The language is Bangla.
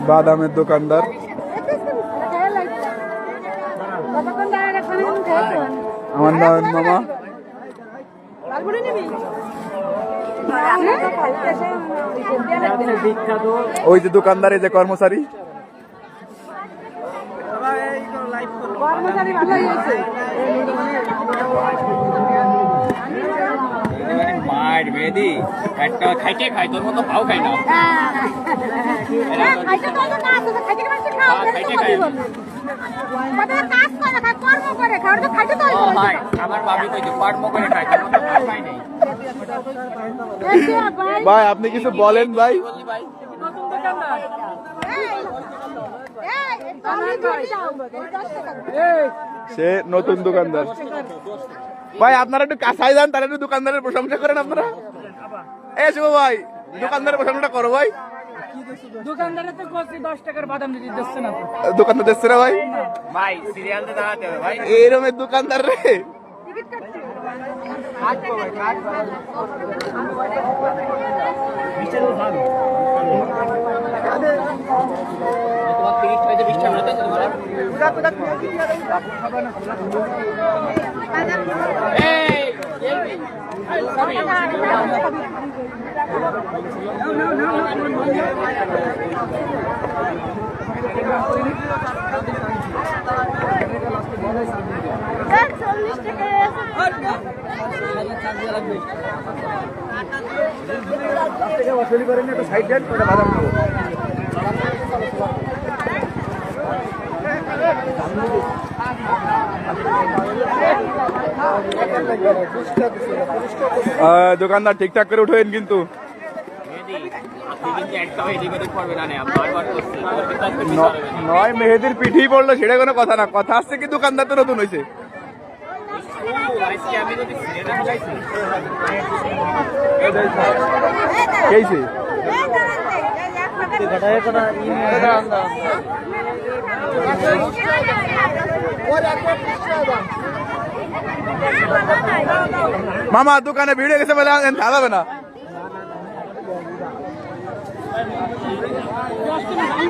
বাদামের দোকানদার। আমার নাম মামা। ওই যে দোকানদার, এই যে কর্মচারী। খাই তোর মতো পাও খাই না। আমার বাবি কইছে কর্ম করে খাই, তোর মতো পাও খাই নাই। ভাই আপনি কিছু বলেন ভাই। সে নতুন দোকানদার। ভাই আপনারা একটু কাছাই যান, তারা একটু দোকানদারের প্রশংসা করেন আপনারা। এ শুভ ভাই, দোকানদারের প্রশংসাটা করো ভাই। দোকানদারে তো 10 টাকার বাদাম দিচ্ছে না। দোকানদার দিচ্ছে না ভাই। ভাই সিরিয়ালতে দাঁড়াতে হবে ভাই। এইরকমের দোকানদার রে। দোকানদার ঠিকঠাক করে উঠেন কিন্তু। নয় মেহেদির পিঠেই পড়লো সেটা কোনো কথা না, কথা আসছে কি দোকানদার তো নতুন হয়েছে। মামা দোকানে ভিড়ে গেছে বলে থাকবে না।